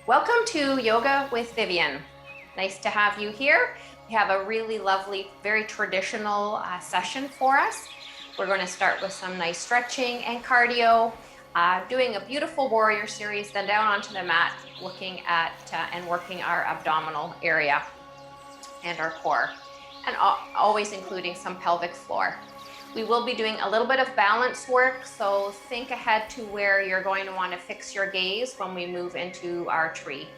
Welcome to Yoga with Vivian. Nice to have you here. We have a really lovely, very traditional session for us. We're going to start with some nice stretching and cardio, doing a beautiful warrior series, then down onto the mat, looking at and working our abdominal area and our core, and always including some pelvic floor. We will be doing a little bit of balance work, so think ahead to where you're going to want to fix your gaze when we move into our tree.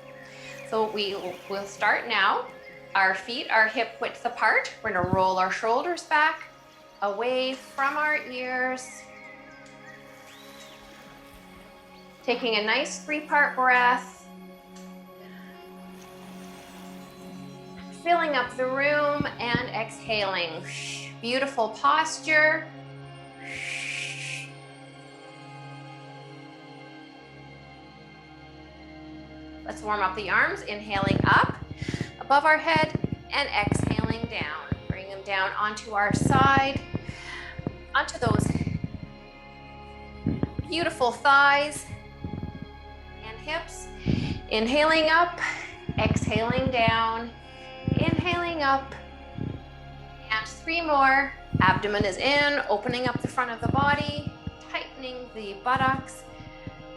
So we'll start now. Our feet are hip width apart. We're going to roll our shoulders back, away from our ears. Taking a nice 3-part breath. Filling up the room and exhaling. Beautiful posture. Let's warm up the arms, inhaling up above our head and exhaling down. Bring them down onto our side, onto those beautiful thighs and hips. Inhaling up, exhaling down, inhaling up. And 3 more. Abdomen is in, opening up the front of the body, tightening the buttocks,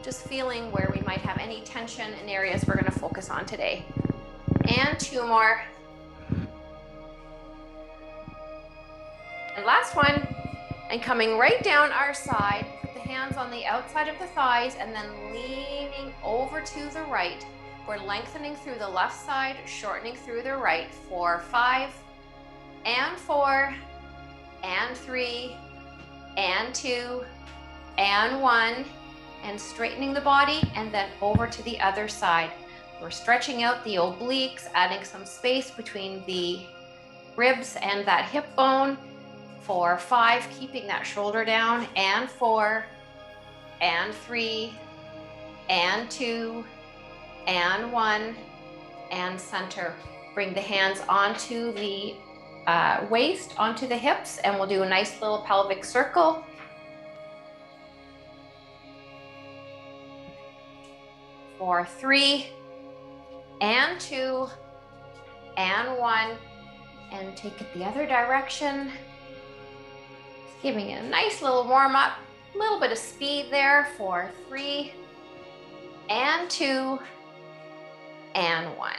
just feeling where we might have any tension in areas we're going to focus on today. And 2 more. And last one. And coming right down our side, put the hands on the outside of the thighs and then leaning over to the right. We're lengthening through the left side, shortening through the right for 5, and 4, and 3, and 2, and 1, and straightening the body, and then over to the other side. We're stretching out the obliques, adding some space between the ribs and that hip bone for 5, keeping that shoulder down, and 4, and 3, and 2, and 1, and center. Bring the hands onto the waist, onto the hips, and we'll do a nice little pelvic circle. For 3, and 2, and 1, and take it the other direction. Just giving it a nice little warm up, a little bit of speed there for 3, and 2, and 1.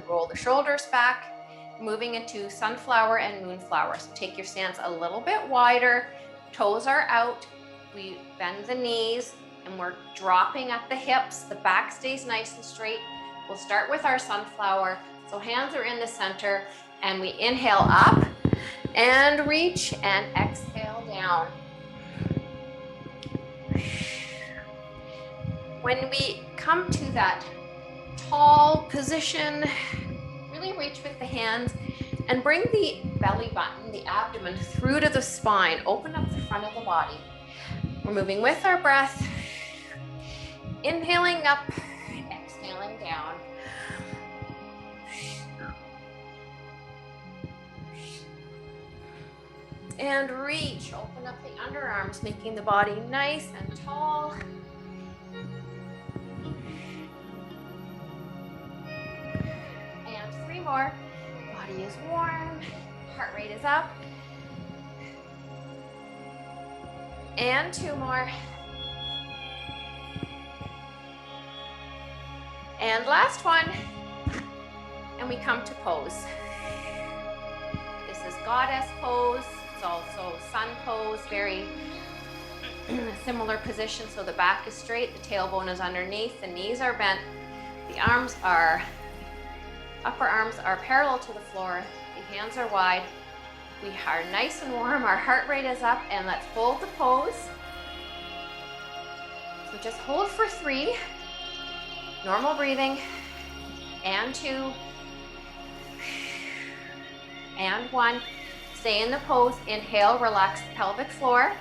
Roll the shoulders back. Moving into sunflower and moonflower. So take your stance a little bit wider, toes are out, we bend the knees, and we're dropping at the hips, the back stays nice and straight. We'll start with our sunflower, so hands are in the center, and we inhale up, and reach, and exhale down. When we come to that tall position, really reach with the hands and bring the belly button, the abdomen, through to the spine. Open up the front of the body. We're moving with our breath. Inhaling up, exhaling down. And reach, open up the underarms, making the body nice and tall. And 3 more. Body is warm, heart rate is up. And 2 more. And last one. And we come to pose. This is goddess pose. It's also sun pose, very similar position. So the back is straight, the tailbone is underneath, the knees are bent, the upper arms are parallel to the floor, the hands are wide. We are nice and warm, our heart rate is up, and let's hold the pose. So just hold for 3, normal breathing, and 2, and 1. Stay in the pose, inhale, relax the pelvic floor.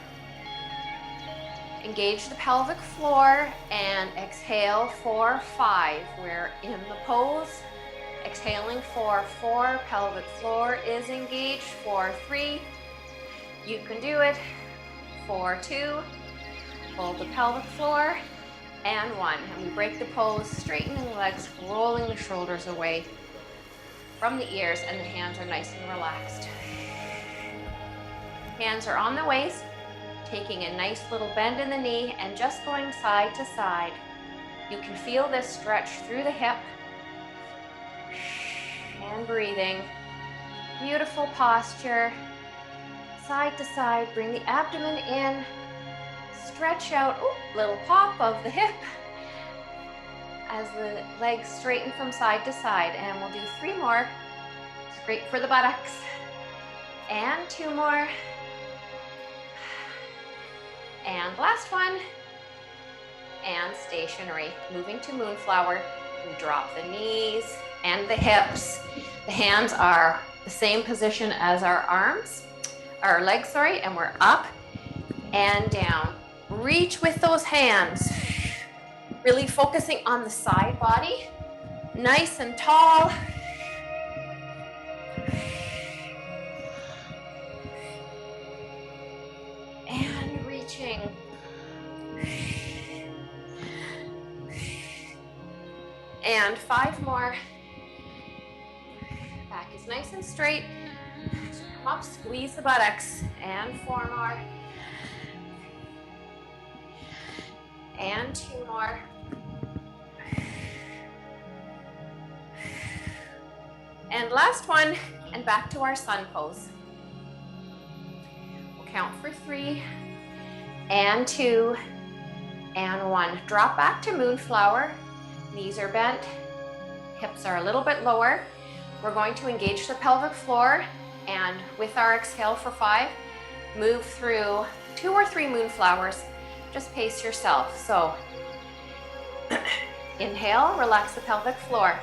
Engage the pelvic floor, and exhale for 5. We're in the pose. Exhaling for 4, pelvic floor is engaged for 3. You can do it. For 2, hold the pelvic floor. and one. And we break the pose, straightening the legs, rolling the shoulders away from the ears, and the hands are nice and relaxed. Hands are on the waist, taking a nice little bend in the knee and just going side to side. You can feel this stretch through the hip and breathing. Beautiful posture. Side to side, bring the abdomen in, stretch out, little pop of the hip as the legs straighten from side to side. And we'll do 3 more. It's great for the buttocks. And 2 more. And last one. And stationary. Moving to moonflower. We drop the knees and the hips. The hands are the same position as our arms. Our legs, sorry, and we're up and down. Reach with those hands, really focusing on the side body, nice and tall. And reaching. And 5 more. Back is nice and straight. Come up, squeeze the buttocks, and 4 more. And 2 more. And last one, and back to our sun pose. We'll count for 3, and 2, and 1. Drop back to moonflower. Knees are bent, hips are a little bit lower. We're going to engage the pelvic floor, and with our exhale for 5, move through 2 or 3 moonflowers. Just pace yourself. So inhale, relax the pelvic floor.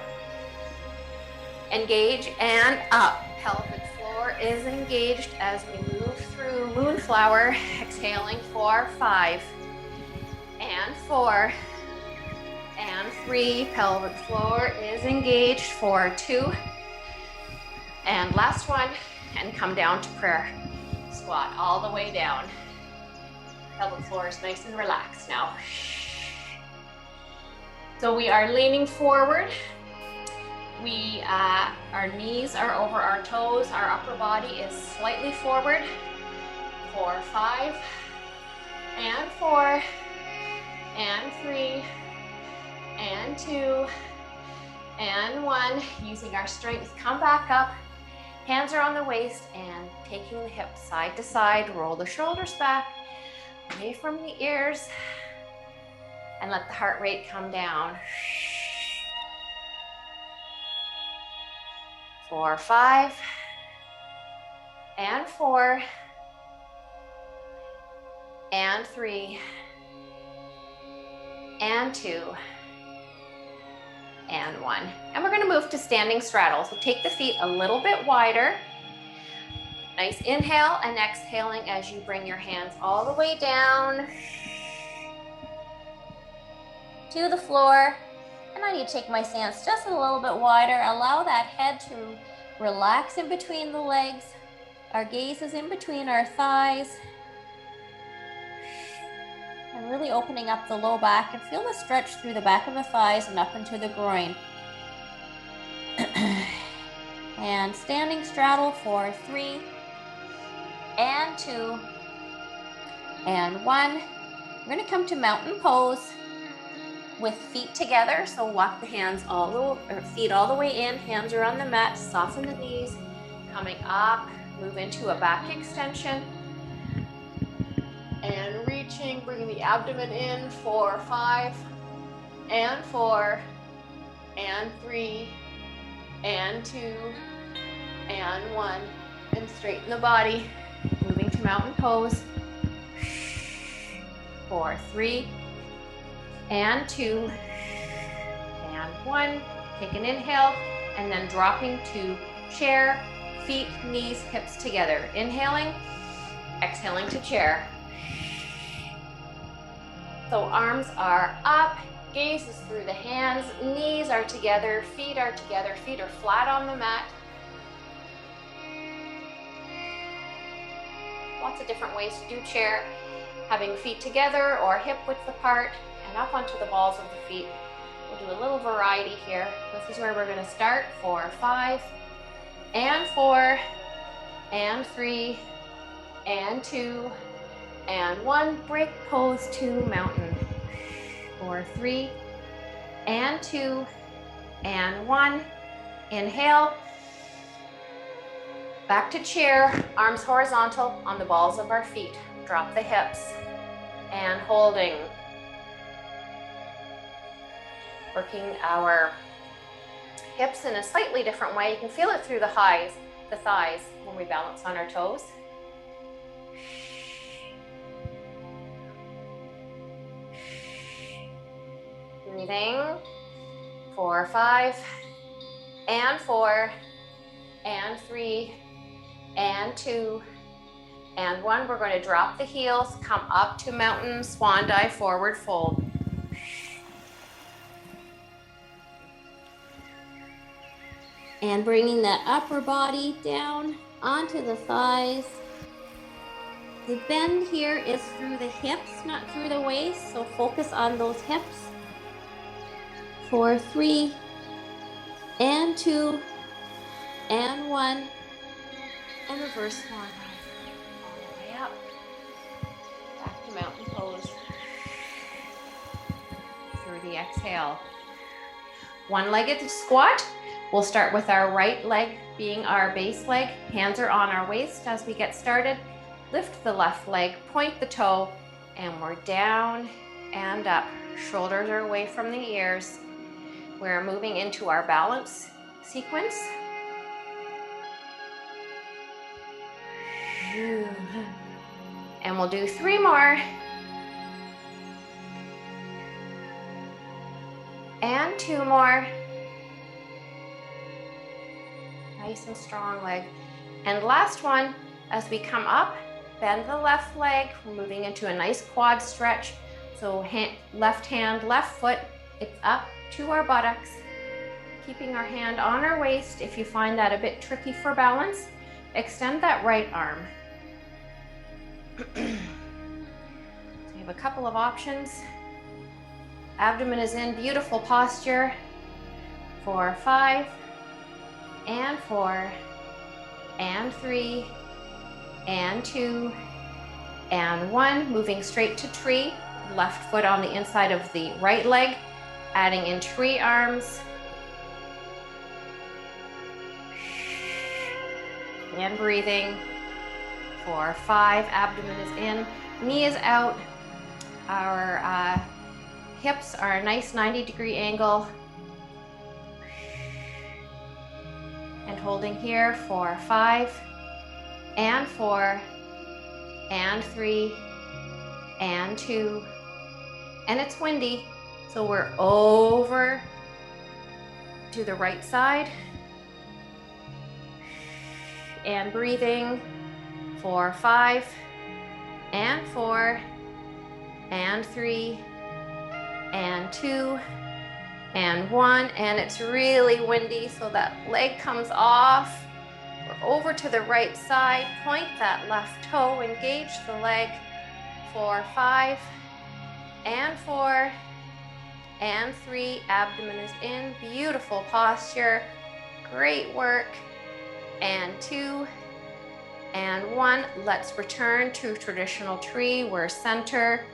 Engage and up. Pelvic floor is engaged as we move through moonflower. Exhaling for 5 and 4 and 3. Pelvic floor is engaged for 2 and last one. And come down to prayer squat all the way down. Pelvic floor is nice and relaxed now. So we are leaning forward. Our knees are over our toes. Our upper body is slightly forward. 4, 5, and 4, and 3, and 2, and 1. Using our strength, come back up. Hands are on the waist and taking the hips side to side. Roll the shoulders back, away from the ears, and let the heart rate come down. 4, 5, and 4, and 3, and 2, and 1. And we're going to move to standing straddle. So take the feet a little bit wider. Nice inhale and exhaling as you bring your hands all the way down to the floor. And I need to take my stance just a little bit wider. Allow that head to relax in between the legs. Our gaze is in between our thighs. And really opening up the low back, and feel the stretch through the back of the thighs and up into the groin. And standing straddle for 3, and 2, and 1. We're going to come to mountain pose with feet together. So walk the hands feet all the way in. Hands are on the mat. Soften the knees. Coming up, move into a back extension. And reaching, bringing the abdomen in. 4, 5, and 4, and 3, and 2, and 1. And straighten the body. Moving to mountain pose. 4, 3, and 2, and 1. Take an inhale, and then dropping to chair, feet, knees, hips together. Inhaling, exhaling to chair. So arms are up, gaze is through the hands, knees are together, feet are flat on the mat. Lots of different ways to do chair. Having feet together or hip width apart, and up onto the balls of the feet. We'll do a little variety here. This is where we're going to start for 5 and 4 and 3 and 2 and 1. Break pose to mountain. For 3 and 2 and 1. Inhale. Back to chair, arms horizontal on the balls of our feet. Drop the hips and holding. Working our hips in a slightly different way. You can feel it through the thighs when we balance on our toes. Breathing for 5 and 4 and 3 and 2 and 1. We're going to drop the heels, come up to mountain, swan dive, forward fold. And bringing that upper body down onto the thighs. The bend here is through the hips, not through the waist, so focus on those hips. For 3 and 2 and 1. And reverse swan dive. All the way up. Back to mountain pose. Through the exhale. One-legged squat. We'll start with our right leg being our base leg. Hands are on our waist as we get started. Lift the left leg, point the toe, and we're down and up. Shoulders are away from the ears. We're moving into our balance sequence. And we'll do 3 more. And 2 more. Nice and strong leg. And last one, as we come up, bend the left leg. We're moving into a nice quad stretch. So left hand, left foot, it's up to our buttocks. Keeping our hand on our waist. If you find that a bit tricky for balance, extend that right arm. So we have a couple of options. Abdomen is in, beautiful posture. For 5 and 4 and 3 and 2 and 1. Moving straight to tree. Left foot on the inside of the right leg. Adding in tree arms. And breathing. For 5, abdomen is in, knee is out. Our hips are a nice 90-degree angle. And holding here for 5 and 4 and 3 and 2. And it's windy, so we're over to the right side. And breathing for 5 and 4 and 3 and 2 and 1. And it's really windy, so that leg comes off. We're over to the right side. Point that left toe, engage the leg for 5 and 4 and 3. Abdomen is in, beautiful posture, great work. And 2 and 1. Let's return to traditional tree. We're center.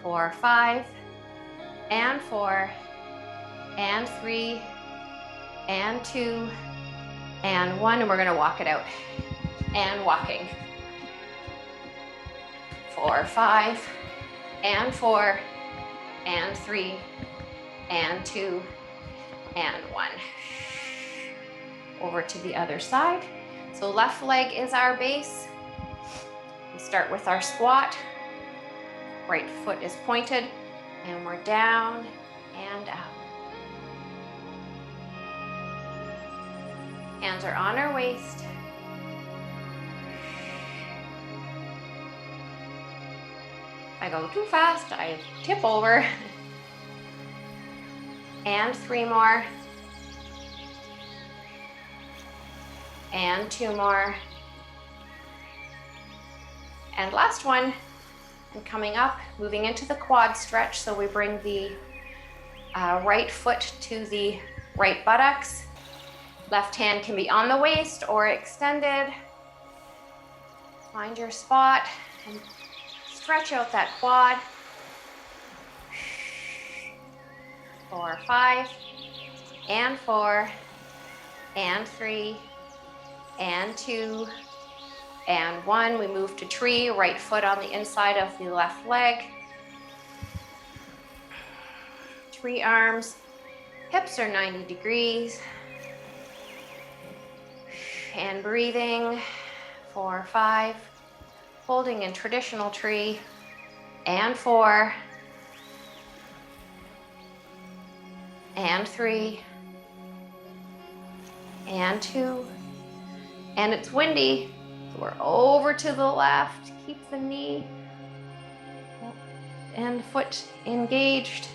For 5 and 4 and 3 and 2 and 1. And we're going to walk it out. And walking. For 5 and 4 and 3 and 2 and 1. Over to the other side. So left leg is our base. We start with our squat. Right foot is pointed, and we're down and out. Hands are on our waist. If I go too fast, I tip over. And 3 more. And 2 more. And last one. And coming up, moving into the quad stretch. So we bring the right foot to the right buttocks. Left hand can be on the waist or extended. Find your spot and stretch out that quad. 4, 5, and 4, and 3, and 2, and 1. We move to tree, right foot on the inside of the left leg. Tree arms, hips are 90 degrees. And breathing, 4, 5, holding in traditional tree, and 4, and 3, and 2, and it's windy, so we're over to the left. Keep the knee and foot engaged.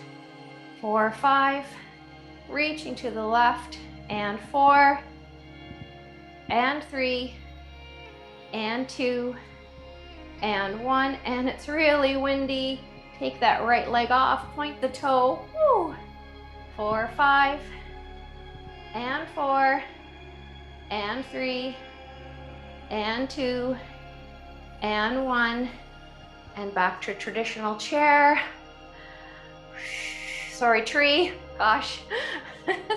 4, 5, reaching to the left, and 4, and 3, and 2, and 1, and it's really windy. Take that right leg off, point the toe. Woo. 4, 5, and 4, and 3, and 2, and 1, and back to traditional chair. Sorry, tree, gosh,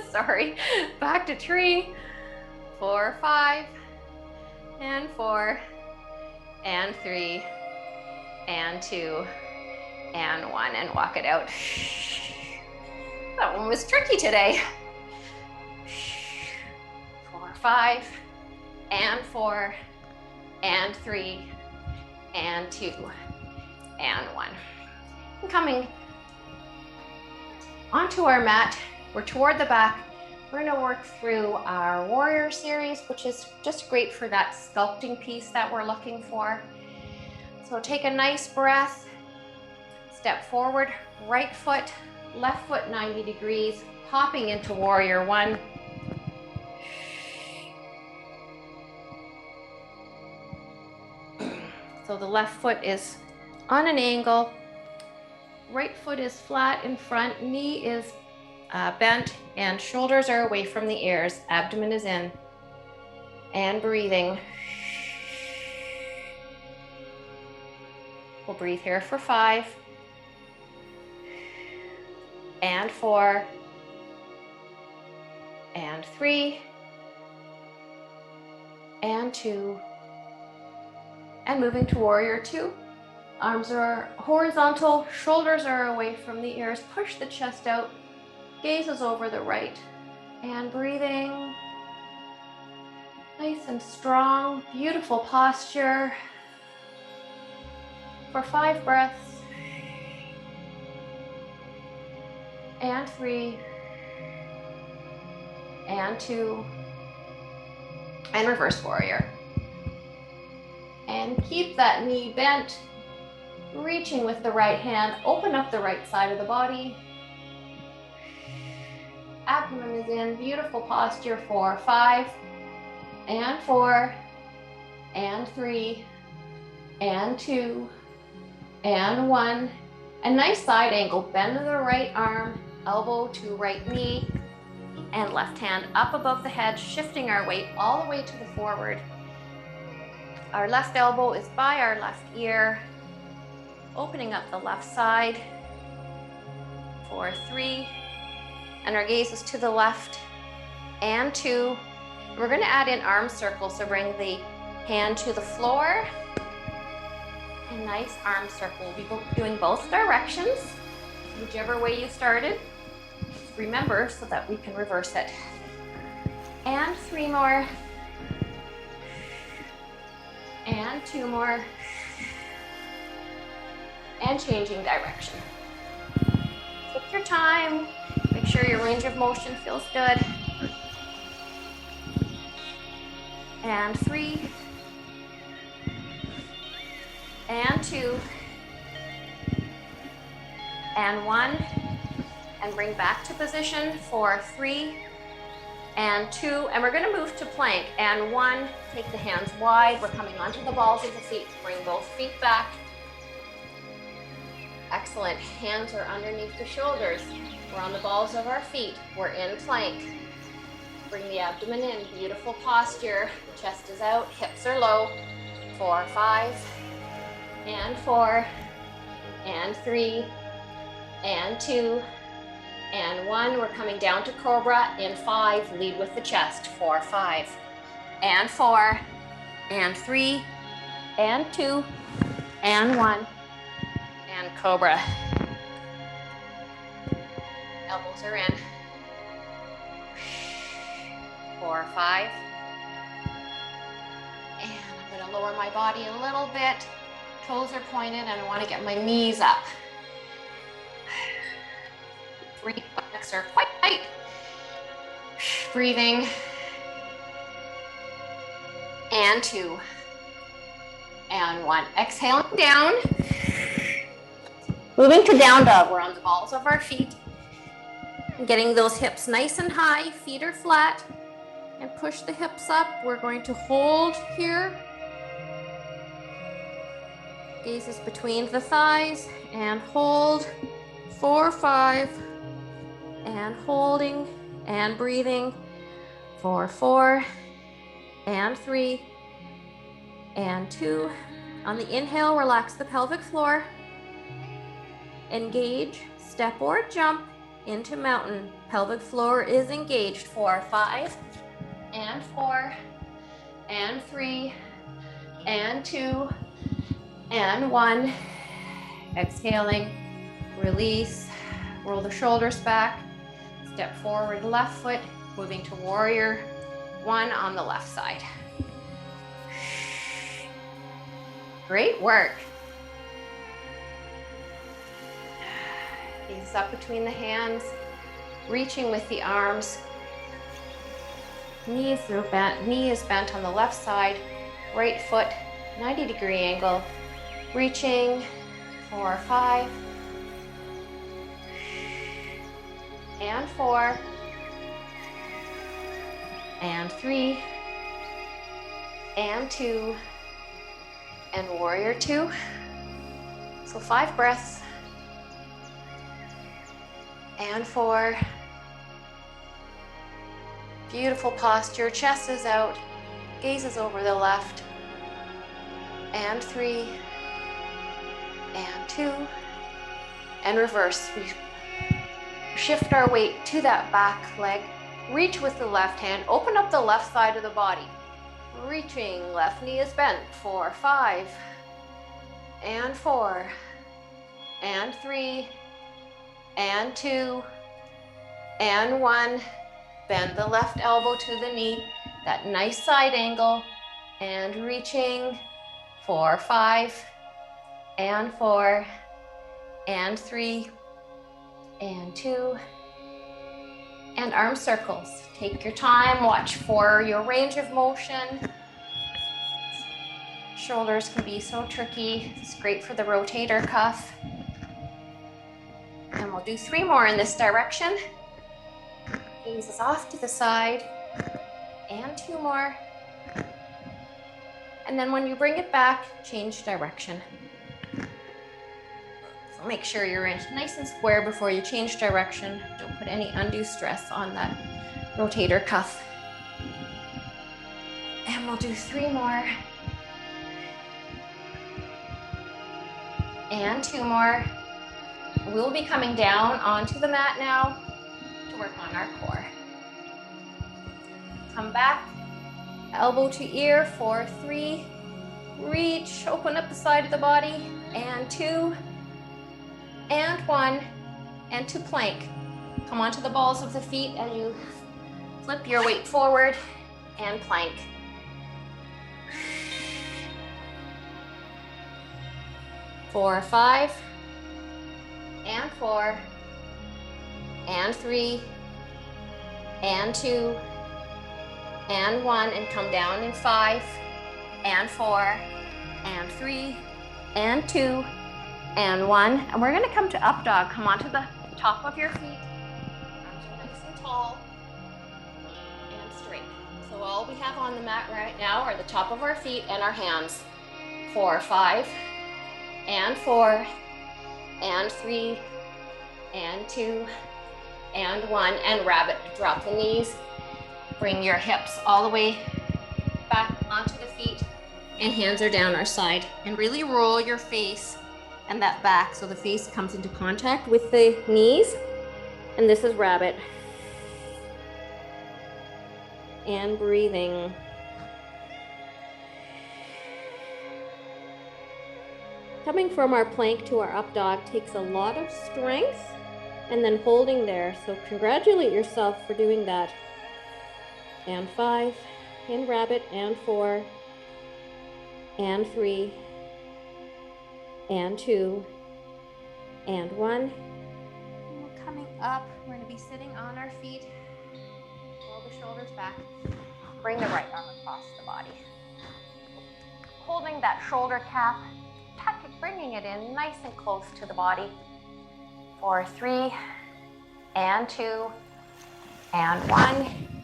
sorry, back to tree. 4, 5, and 4, and 3, and 2, and 1, and walk it out. That one was tricky today. 4, 5, and 4, and 3, and 2, and 1. And coming onto our mat, we're toward the back. We're gonna work through our warrior series, which is just great for that sculpting piece that we're looking for. So take a nice breath, step forward, right foot, left foot 90 degrees, hopping into warrior 1. So the left foot is on an angle, right foot is flat in front, knee is bent, and shoulders are away from the ears, abdomen is in, and breathing. We'll breathe here for 5, and 4, and 3, and 2, and moving to warrior 2. Arms are horizontal, shoulders are away from the ears, push the chest out, gaze is over the right, and breathing. Nice and strong, beautiful posture. For 5 breaths, and 3, and 2, and reverse warrior. And keep that knee bent, reaching with the right hand, open up the right side of the body. Abdomen is in, beautiful posture. 4, 5, and 4, and 3, and 2, and 1. A nice side angle, bend of the right arm, elbow to right knee, and left hand up above the head, shifting our weight all the way to the forward. Our left elbow is by our left ear, opening up the left side. 4, 3, and our gaze is to the left, and 2. We're going to add in arm circles, so bring the hand to the floor. A nice arm circle. We'll be doing both directions, whichever way you started. Remember, so that we can reverse it. And 3 more. And 2 more. And changing direction. Take your time. Make sure your range of motion feels good. And 3. And 2. And 1. And bring back to position for 3, and 2, and we're going to move to plank. And 1, take the hands wide. We're coming onto the balls of the feet. Bring both feet back. Excellent. Hands are underneath the shoulders. We're on the balls of our feet. We're in plank. Bring the abdomen in. Beautiful posture. Chest is out. Hips are low. 4, 5, and 4, and 3, and 2, and 1. We're coming down to cobra in 5. Lead with the chest. 4, 5, and 4, and 3, and 2, and 1, and cobra. Elbows are in. 4, 5. And I'm going to lower my body a little bit. Toes are pointed, and I want to get my knees up. 3, legs are quite tight. Breathing. And 2. And 1. Exhaling down. Moving to down dog. We're on the balls of our feet. And getting those hips nice and high. Feet are flat. And push the hips up. We're going to hold here. Gaze is between the thighs. And hold. 4, 5. And holding. And breathing. 4, 4. And 3. And 2. On the inhale, relax the pelvic floor. Engage, step or jump into mountain. Pelvic floor is engaged. 4, 5, and 4, and 3, and 2, and 1. Exhaling, release, roll the shoulders back, step forward, left foot, moving to warrior 1 on the left side. Great work. Gaze up between the hands, reaching with the arms. Knee is bent on the left side, right foot, 90-degree angle. Reaching, 4, 5, and 4, and 3, and 2, and warrior 2. So 5 breaths. And 4. Beautiful posture, chest is out, gaze is over the left. And 3, and 2, and reverse. We shift our weight to that back leg, reach with the left hand, open up the left side of the body. Reaching, left knee is bent. 4, 5, and 4, and 3, and 2, and 1. Bend the left elbow to the knee, that nice side angle, and reaching. 4, 5, and 4, and 3, and 2, and arm circles. Take your time, watch for your range of motion. Shoulders can be so tricky. It's great for the rotator cuff. And we'll do 3 more in this direction. Gaze is off to the side. And 2 more. And then when you bring it back, change direction. So make sure you're in nice and square before you change direction. Don't put any undue stress on that rotator cuff. And we'll do 3 more. And 2 more. We'll be coming down onto the mat now to work on our core. Come back, elbow to ear, 4, 3. Reach, open up the side of the body, and 2, and 1, and to plank. Come onto the balls of the feet and you flip your weight forward and plank. Four, 5, and 4, and 3, and 2, and 1, and come down in 5, and 4, and 3, and 2, and 1. And we're going to come to up dog. Come onto the top of your feet. Arms are nice and tall and straight. So all we have on the mat right now are the top of our feet and our hands. 4, 5, and 4, and 3, and 2, and 1, and rabbit. Drop the knees, bring your hips all the way back onto the feet, and hands are down our side. And really roll your face and that back so the face comes into contact with the knees. And this is rabbit. And breathing. Coming from our plank to our up dog takes a lot of strength, and then holding there. So congratulate yourself for doing that. And 5, and rabbit, and 4, and 3, and 2, and 1. And we're coming up. We're going to be sitting on our feet. Roll the shoulders back. Bring the right arm across the body. Holding that shoulder cap, bringing it in nice and close to the body. For 3, and 2, and 1,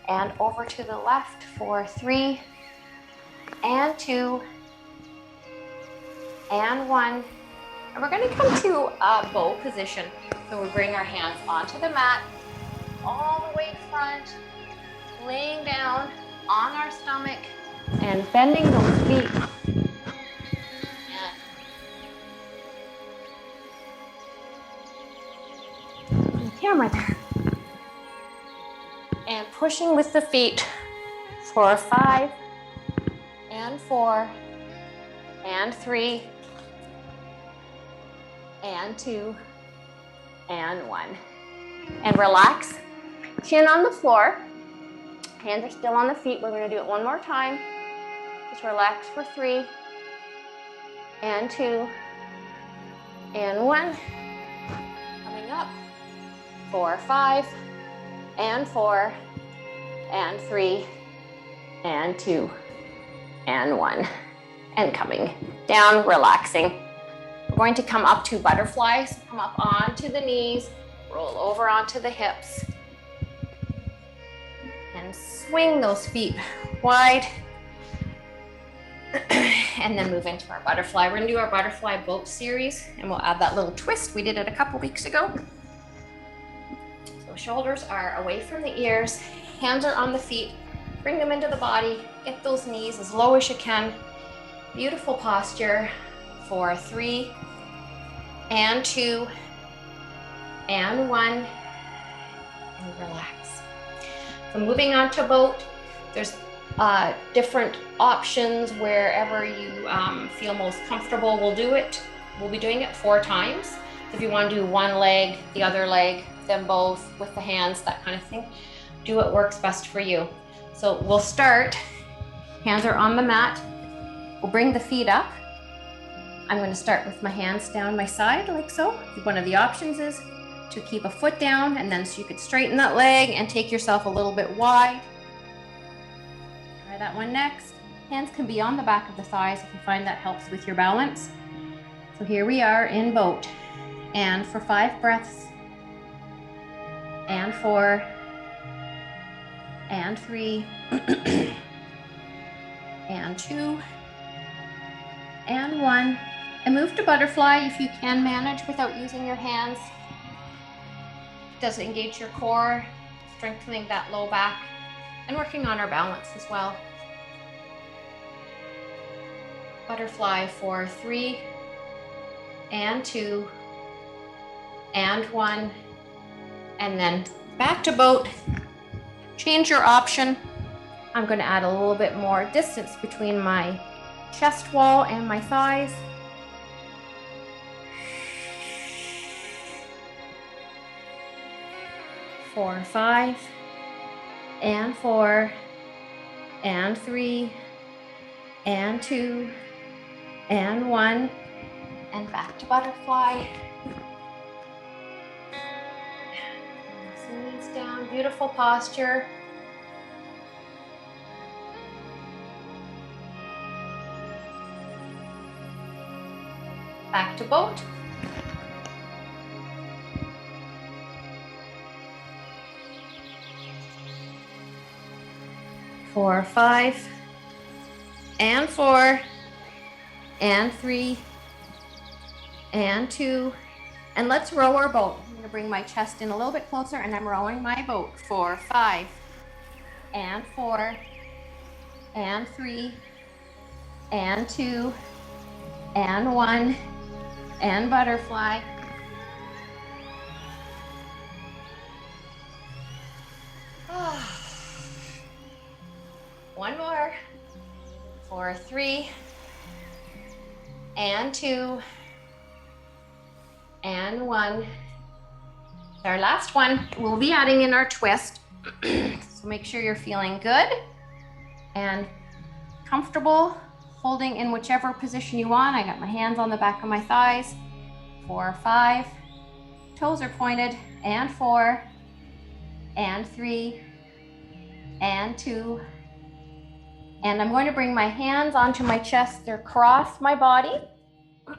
and over to the left for 3, and 2, and 1. And we're going to come to a bow position. So we bring our hands onto the mat, all the way front, laying down on our stomach, and bending those feet. Camera there. And pushing with the feet for 5, and 4, and 3, and 2, and 1. And relax. Chin on the floor. Hands are still on the feet. We're going to do it one more time. Just relax for 3, and 2, and 1. Coming up. 4, 5, and 4, and 3, and 2, and 1. And coming down, relaxing. We're going to come up to butterflies. Come up onto the knees, roll over onto the hips, and swing those feet wide. And then move into our butterfly. We're going to do our butterfly boat series, and we'll add that little twist. We did it a couple weeks ago. Shoulders are away from the ears, hands are on the feet, bring them into the body, get those knees as low as you can. Beautiful posture for 3, and 2, and 1, and relax. So moving on to boat, there's different options wherever you feel most comfortable. We'll do it. We'll be doing it 4 times. If you want to do one leg, the other leg, them both with the hands, that kind of thing, do what works best for you. So we'll start, hands are on the mat. We'll bring the feet up. I'm going to start with my hands down my side like so. One of the options is to keep a foot down, and then so you could straighten that leg and take yourself a little bit wide. Try that one next. Hands can be on the back of the thighs if you find that helps with your balance. So here we are in boat. And for 5 breaths, and 4, and 3, and 2, and 1. And move to butterfly if you can manage without using your hands. It does engage your core, strengthening that low back, and working on our balance as well. Butterfly for 3, and 2, and 1, and then back to boat. Change your option. I'm going to add a little bit more distance between my chest wall and my thighs. Four, 5, and 4, and 3, and 2, and 1, and back to butterfly. Knees down, beautiful posture. Back to boat. Four, 5, and 4, and 3, and 2, And let's row our boat. I'm gonna bring my chest in a little bit closer and I'm rowing my boat for 5 and 4 and 3 and 2 and 1 and butterfly. One more for 3 and 2 and 1. Our last one, we'll be adding in our twist. So make sure you're feeling good and comfortable, holding in whichever position you want. I got my hands on the back of my thighs. 4, 5, toes are pointed, and 4, and 3, and 2. And I'm going to bring my hands onto my chest. They're across my body.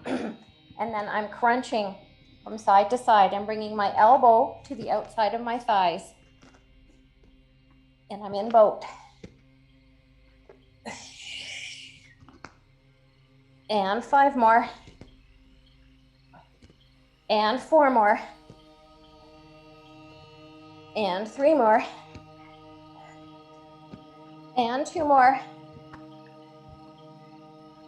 And then I'm crunching from side to side. I'm bringing my elbow to the outside of my thighs. And I'm in boat. And 5 more. And 4 more. And 3 more. And 2 more.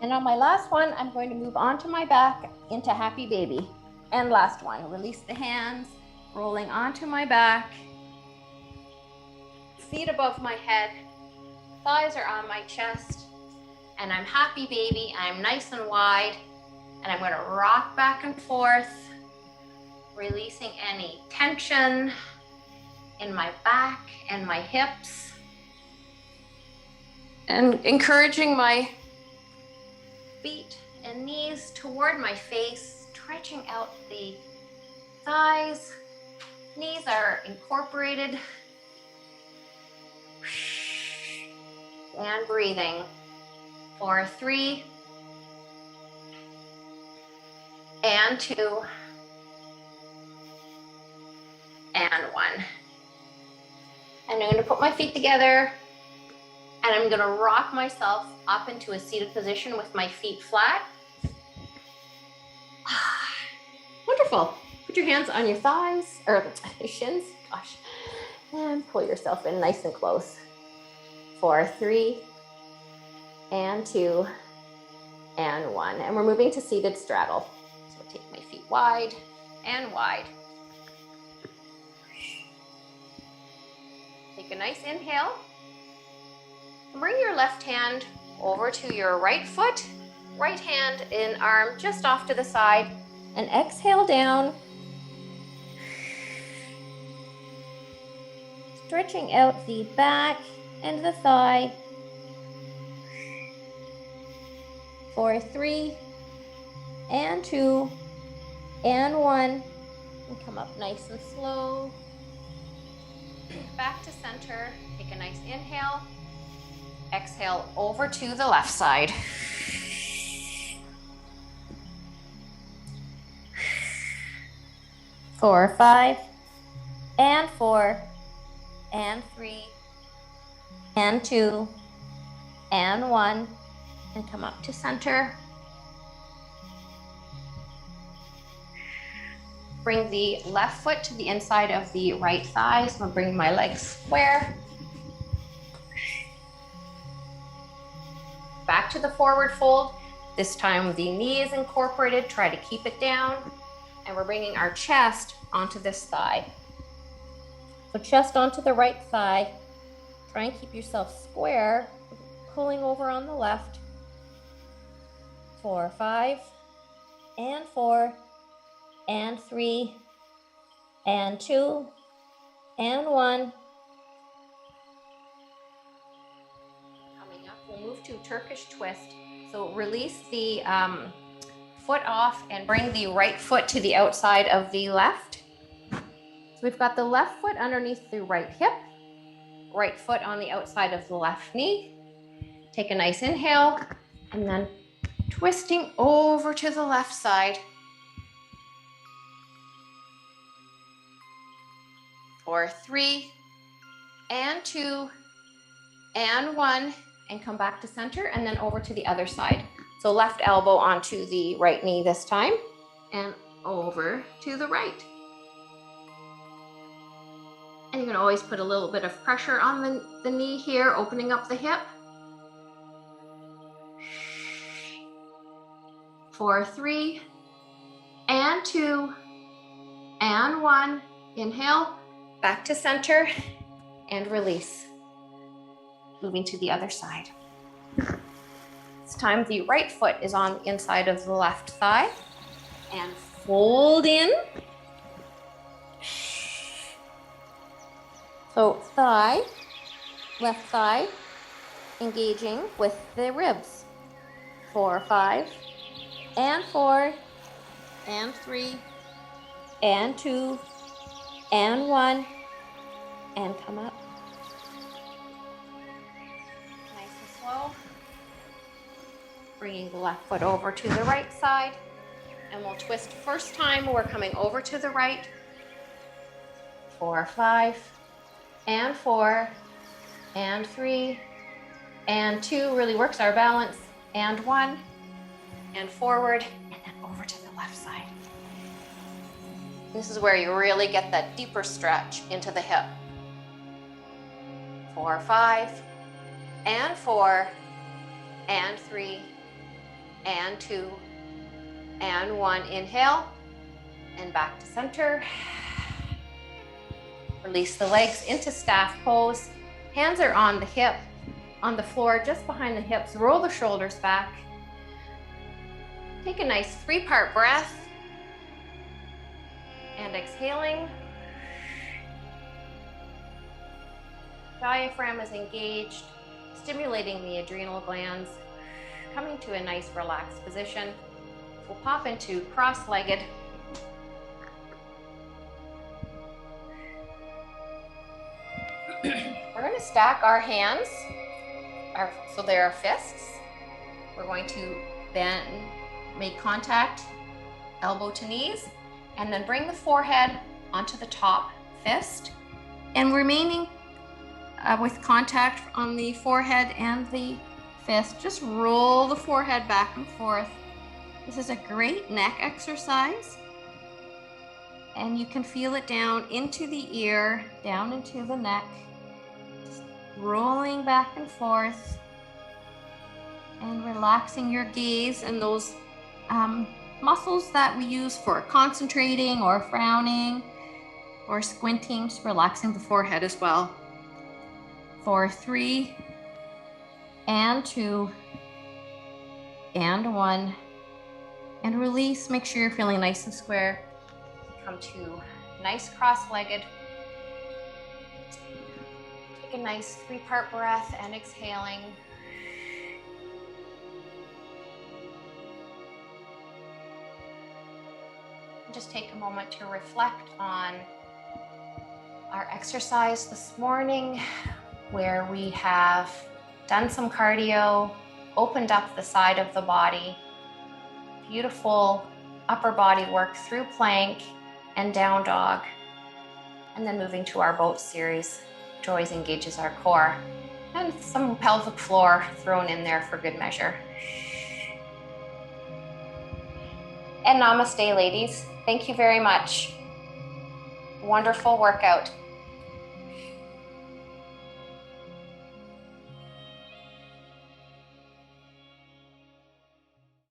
And on my last one, I'm going to move onto my back into happy baby. And last one, release the hands, rolling onto my back, feet above my head, thighs are on my chest, and I'm happy baby. I'm nice and wide, and I'm going to rock back and forth, releasing any tension in my back and my hips, and encouraging my feet and knees toward my face, stretching out the thighs. Knees are incorporated. And breathing for 3 and 2 and 1. And I'm going to put my feet together and I'm going to rock myself up into a seated position with my feet flat. Wonderful. Put your hands on your thighs, or your shins, gosh, and pull yourself in nice and close for 3 and 2 and 1. And we're moving to seated straddle. So I'll take my feet wide and wide. Take a nice inhale. Bring your left hand over to your right foot, right hand and arm just off to the side, and exhale down. Stretching out the back and the thigh for 3 and 2 and 1. And come up nice and slow. Back to center. Take a nice inhale. Exhale over to the left side. Four, 5 and 4 and 3 and 2 and 1, and come up to center. Bring the left foot to the inside of the right thigh. So I'm bringing my legs square. Back to the forward fold. This time the knee is incorporated. Try to keep it down. And we're bringing our chest onto this thigh. So chest onto the right thigh. Try and keep yourself square, pulling over on the left. 4, 5 and 4 and 3 and 2 and 1. Coming up, we'll move to Turkish twist. So release the foot off and bring the right foot to the outside of the left. So we've got the left foot underneath the right hip, right foot on the outside of the left knee. Take a nice inhale and then twisting over to the left side. For 3 and 2 and 1, and come back to center and then over to the other side. So left elbow onto the right knee this time, and over to the right. And you can always put a little bit of pressure on the knee here, opening up the hip. 4, 3, and 2, and 1. Inhale, back to center, and release. Moving to the other side. This time the right foot is on the inside of the left thigh. And fold in. So thigh, left thigh, engaging with the ribs. 4, 5, and 4, and 3, and 2, and 1, and come up. Nice and slow. Bringing the left foot over to the right side. And we'll twist first time, we're coming over to the right. 4, 5, and 4, and 3, and 2, really works our balance, and 1, and forward, and then over to the left side. This is where you really get that deeper stretch into the hip. 4, 5, and 4, and 3, and 2, and 1. Inhale, and back to center. Release the legs into staff pose. Hands are on the hip, on the floor, just behind the hips. Roll the shoulders back. Take a nice 3-part breath. And exhaling. Diaphragm is engaged, stimulating the adrenal glands. Coming to a nice relaxed position. We'll pop into cross-legged. We're going to stack our hands, so they are fists. We're going to bend, make contact, elbow to knees, and then bring the forehead onto the top fist. And remaining with contact on the forehead and the fist, just roll the forehead back and forth. This is a great neck exercise. And you can feel it down into the ear, down into the neck. Just rolling back and forth and relaxing your gaze and those muscles that we use for concentrating or frowning or squinting, just relaxing the forehead as well. 4, 3, and 2, and 1, and release. Make sure you're feeling nice and square. Come to nice cross-legged. Take a nice 3-part breath and exhaling. Just take a moment to reflect on our exercise this morning, where we have done some cardio, opened up the side of the body, beautiful upper body work through plank and down dog, and then moving to our boat series, which always engages our core, and some pelvic floor thrown in there for good measure. And namaste, ladies. Thank you very much. Wonderful workout.